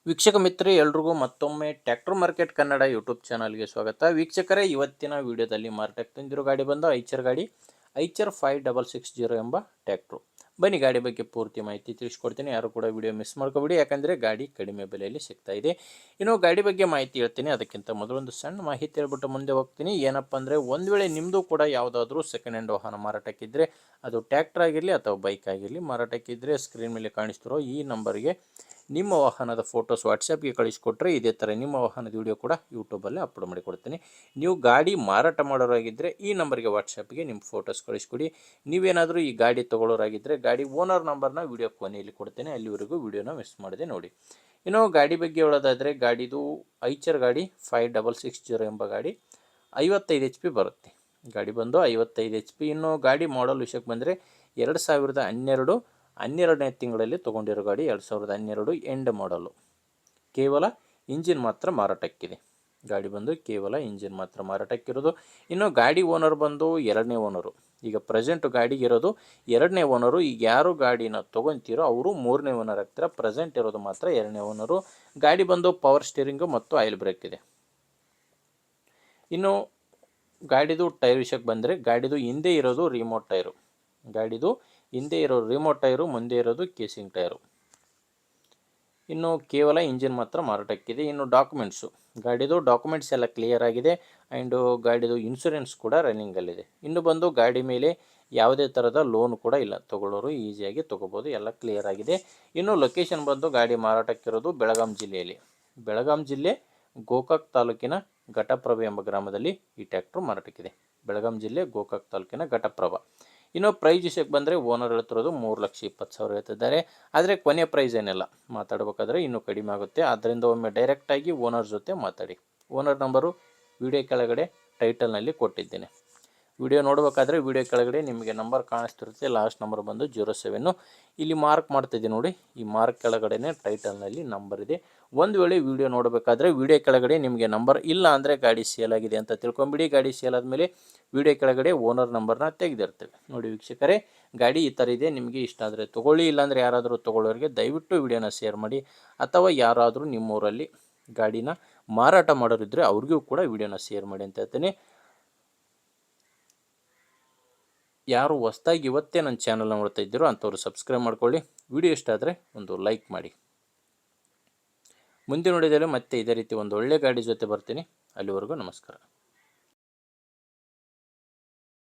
ವೀಕ್ಷಕ ಮಿತ್ರರೇ ಎಲ್ರಿಗೂ ಮತ್ತೊಮ್ಮೆ ಟ್ರ್ಯಾಕ್ಟರ್ ಮಾರ್ಕೆಟ್ ಕನ್ನಡ ಯೂಟ್ಯೂಬ್ ಚಾನಲ್ಗೆ ಸ್ವಾಗತ. ವೀಕ್ಷಕರೇ, ಇವತ್ತಿನ ವಿಡಿಯೋದಲ್ಲಿ ಮಾರಾಟಕ್ಕೆ ತಂದಿರೋ ಗಾಡಿ ಬಂದು ಐಚರ್ ಗಾಡಿ, ಐಚರ್ 5660 ಎಂಬ ಟ್ರ್ಯಾಕ್ಟ್ರು. ಬನ್ನಿ ಗಾಡಿ ಬಗ್ಗೆ ಪೂರ್ತಿ ಮಾಹಿತಿ ತಿಳಿಸ್ಕೊಡ್ತೀನಿ. ಯಾರು ಕೂಡ ವಿಡಿಯೋ ಮಿಸ್ ಮಾಡ್ಕೊಬೇಡಿ, ಯಾಕಂದರೆ ಗಾಡಿ ಕಡಿಮೆ ಬೆಲೆಯಲ್ಲಿ ಸಿಗ್ತಾ ಇದೆ. ಇನ್ನು ಗಾಡಿ ಬಗ್ಗೆ ಮಾಹಿತಿ ಹೇಳ್ತೀನಿ. ಅದಕ್ಕಿಂತ ಮೊದಲೊಂದು ಸಣ್ಣ ಮಾಹಿತಿ ಹೇಳ್ಬಿಟ್ಟು ಮುಂದೆ ಹೋಗ್ತೀನಿ. ಏನಪ್ಪ ಅಂದರೆ, ಒಂದು ವೇಳೆ ನಿಮ್ಮದು ಕೂಡ ಯಾವುದಾದ್ರೂ ಸೆಕೆಂಡ್ ಹ್ಯಾಂಡ್ ವಾಹನ ಮಾರಾಟಕ್ಕಿದ್ದರೆ, ಅದು ಟ್ರ್ಯಾಕ್ಟರ್ ಆಗಿರಲಿ ಅಥವಾ ಬೈಕ್ ಆಗಿರಲಿ ಮಾರಾಟಕ್ಕಿದ್ದರೆ, ಸ್ಕ್ರೀನ್ ಮೇಲೆ ಕಾಣಿಸ್ತಿರೋ ಈ ನಂಬರ್ಗೆ ನಿಮ್ಮ ವಾಹನದ ಫೋಟೋಸ್ ವಾಟ್ಸಪ್ಗೆ ಕಳಿಸ್ಕೊಟ್ರೆ ಇದೇ ಥರ ನಿಮ್ಮ ವಾಹನದ ವಿಡಿಯೋ ಕೂಡ ಯೂಟ್ಯೂಬಲ್ಲಿ ಅಪ್ಲೋಡ್ ಮಾಡಿಕೊಡ್ತೀನಿ. ನೀವು ಗಾಡಿ ಮಾರಾಟ ಮಾಡೋರಾಗಿದ್ದರೆ ಈ ನಂಬರ್ಗೆ ವಾಟ್ಸಪ್ಗೆ ನಿಮ್ಮ ಫೋಟೋಸ್ ಕಳಿಸ್ಕೊಡಿ. ನೀವೇನಾದರೂ ಈ ಗಾಡಿ ತೊಗೊಳ್ಳೋರಾಗಿದ್ದರೆ ಗಾಡಿ ಓನರ್ ನಂಬರ್ನ ವಿಡಿಯೋ ಕೊನೆಯಲ್ಲಿ ಕೊಡ್ತೇನೆ, ಅಲ್ಲಿವರೆಗೂ ವಿಡಿಯೋನ ಮಿಸ್ ಮಾಡಿದೆ ನೋಡಿ. ಇನ್ನು ಗಾಡಿ ಬಗ್ಗೆ ಹೇಳೋದಾದರೆ, ಗಾಡಿದು ಐಚರ್ ಗಾಡಿ 5660 ಎಂಬ ಗಾಡಿ 55 HP ಬರುತ್ತೆ. ಗಾಡಿ ಬಂದು 55 HP. ಇನ್ನು ಗಾಡಿ ಮಾಡಲ್ ವಿಷಯಕ್ಕೆ ಬಂದರೆ 2012ನೇ ತಿಂಗಳಲ್ಲಿ ತೊಗೊಂಡಿರೋ ಗಾಡಿ. 2012 ಎಂಡ್ ಮಾಡಲು. ಕೇವಲ ಇಂಜಿನ್ ಮಾತ್ರ ಮಾರಾಟಕ್ಕಿದೆ. ಗಾಡಿ ಬಂದು ಕೇವಲ ಇಂಜಿನ್ ಮಾತ್ರ ಮಾರಾಟಕ್ಕಿರೋದು. ಇನ್ನು ಗಾಡಿ ಓನರ್ ಬಂದು ಎರಡನೇ ಓನರು. ಈಗ ಪ್ರೆಸೆಂಟ್ ಗಾಡಿಗಿರೋದು ಎರಡನೇ ಓನರು. ಈಗ ಯಾರು ಗಾಡಿನ ತೊಗೊತೀರೋ ಅವರು ಮೂರನೇ ಓನರ್ ಆಗ್ತಾರೆ. ಪ್ರೆಸೆಂಟ್ ಇರೋದು ಮಾತ್ರ ಎರಡನೇ ಓನರು. ಗಾಡಿ ಬಂದು ಪವರ್ ಸ್ಟೀರಿಂಗು ಮತ್ತು ಆಯಿಲ್ ಬ್ರೇಕ್ ಇದೆ. ಇನ್ನು ಗಾಡಿದು ಟೈರ್ ವಿಷಯಕ್ಕೆ ಬಂದರೆ, ಗಾಡಿದು ಹಿಂದೆ ಇರೋದು ರಿಮೋಟ್ ಟೈರು. ಗಾಡಿದು ಹಿಂದೆ ಇರೋ ರಿಮೋಟ್ ಟೈರು, ಮುಂದೆ ಇರೋದು ಕೇಸಿಂಗ್ ಟೈರು. ಇನ್ನು ಕೇವಲ ಇಂಜಿನ್ ಮಾತ್ರ ಮಾರಾಟಕ್ಕಿದೆ. ಇನ್ನು ಡಾಕ್ಯುಮೆಂಟ್ಸು, ಗಾಡಿದು ಡಾಕ್ಯುಮೆಂಟ್ಸ್ ಎಲ್ಲ ಕ್ಲಿಯರ್ ಆಗಿದೆ. ಆ್ಯಂಡು ಗಾಡಿದು ಇನ್ಶೂರೆನ್ಸ್ ಕೂಡ ರನ್ನಿಂಗಲ್ಲಿದೆ. ಇನ್ನು ಬಂದು ಗಾಡಿ ಮೇಲೆ ಯಾವುದೇ ಥರದ ಲೋನ್ ಕೂಡ ಇಲ್ಲ. ತೊಗೊಳ್ಳೋರು ಈಸಿಯಾಗಿ ತೊಗೋಬೋದು, ಎಲ್ಲ ಕ್ಲಿಯರ್ ಆಗಿದೆ. ಇನ್ನು ಲೊಕೇಶನ್ ಬಂದು ಗಾಡಿ ಮಾರಾಟಕ್ಕಿರೋದು ಬೆಳಗಾಂ ಜಿಲ್ಲೆಯಲ್ಲಿ. ಬೆಳಗಾಂ ಜಿಲ್ಲೆ ಗೋಕಾಕ್ ತಾಲೂಕಿನ ಘಟಪ್ರಭೆ ಎಂಬ ಗ್ರಾಮದಲ್ಲಿ ಈ ಟ್ರ್ಯಾಕ್ಟ್ರು ಮಾರಾಟಕ್ಕಿದೆ. ಬೆಳಗಾಂ ಜಿಲ್ಲೆ ಗೋಕಾಕ್ ತಾಲೂಕಿನ ಘಟಪ್ರಭ. ಇನ್ನು ಪ್ರೈಸ್ ವಿಷಯಕ್ಕೆ ಬಂದರೆ, ಓನರ್ ಹೇಳ್ತಿರೋದು 3,20,000 ಹೇಳ್ತಿದ್ದಾರೆ. ಆದರೆ ಕೊನೆಯ ಪ್ರೈಸ್ ಏನಿಲ್ಲ, ಮಾತಾಡಬೇಕಾದ್ರೆ ಇನ್ನೂ ಕಡಿಮೆ ಆಗುತ್ತೆ. ಆದ್ದರಿಂದ ಒಮ್ಮೆ ಡೈರೆಕ್ಟಾಗಿ ಓನರ್ ಜೊತೆ ಮಾತಾಡಿ. ಓನರ್ ನಂಬರು ವಿಡಿಯೋ ಕೆಳಗಡೆ ಟೈಟಲ್ನಲ್ಲಿ ಕೊಟ್ಟಿದ್ದೇನೆ. ವಿಡಿಯೋ ನೋಡಬೇಕಾದ್ರೆ ವಿಡಿಯೋ ಕೆಳಗಡೆ ನಿಮಗೆ ನಂಬರ್ ಕಾಣಿಸ್ತಿರುತ್ತೆ. ಲಾಸ್ಟ್ ನಂಬರ್ ಬಂದು 07. ಇಲ್ಲಿ ಮಾರ್ಕ್ ಮಾಡ್ತಿದ್ದೀನಿ ನೋಡಿ, ಈ ಮಾರ್ಕ್ ಕೆಳಗಡೆ ಟೈಟಲ್ನಲ್ಲಿ ನಂಬರ್ ಇದೆ. ಒಂದು ವೇಳೆ ವಿಡಿಯೋ ನೋಡಬೇಕಾದ್ರೆ ವಿಡಿಯೋ ಕೆಳಗಡೆ ನಿಮಗೆ ನಂಬರ್ ಇಲ್ಲ ಅಂದರೆ ಗಾಡಿ ಸೇಲ್ ಆಗಿದೆ ಅಂತ ತಿಳ್ಕೊಂಬಿಡಿ. ಗಾಡಿ ಸೇಲ್ ಆದಮೇಲೆ ವಿಡಿಯೋ ಕೆಳಗಡೆ ಓನರ್ ನಂಬರ್ನ ತೆಗೆದಿರ್ತೇವೆ ನೋಡಿ. ವೀಕ್ಷಕರೇ, ಗಾಡಿ ಈ ಥರ ಇದೆ. ನಿಮಗೆ ಇಷ್ಟ ಆದರೆ ತೊಗೊಳ್ಳಿ, ಇಲ್ಲಾಂದರೆ ಯಾರಾದರೂ ತೊಗೊಳ್ಳೋರಿಗೆ ದಯವಿಟ್ಟು ವಿಡಿಯೋನ ಶೇರ್ ಮಾಡಿ. ಅಥವಾ ಯಾರಾದರೂ ನಿಮ್ಮೂರಲ್ಲಿ ಗಾಡಿನ ಮಾರಾಟ ಮಾಡೋರಿದ್ದರೆ ಅವ್ರಿಗೂ ಕೂಡ ವಿಡಿಯೋನ ಶೇರ್ ಮಾಡಿ ಅಂತ ಹೇಳ್ತೀನಿ. ಯಾರು ಹೊಸದಾಗಿ ಇವತ್ತೇ ನನ್ನ ಚಾನಲ್ನ ನೋಡ್ತಾ ಇದ್ದೀರೋ ಅಂಥವ್ರು ಸಬ್ಸ್ಕ್ರೈಬ್ ಮಾಡ್ಕೊಳ್ಳಿ. ವಿಡಿಯೋ ಇಷ್ಟ ಆದರೆ ಒಂದು ಲೈಕ್ ಮಾಡಿ. ಮುಂದೆ ನೋಡಿದರೆ ಮತ್ತೆ ಇದೇ ರೀತಿ ಒಂದು ಒಳ್ಳೆ ಗಾಡಿ ಜೊತೆ ಬರ್ತೀನಿ. ಅಲ್ಲಿವರೆಗೂ ನಮಸ್ಕಾರ.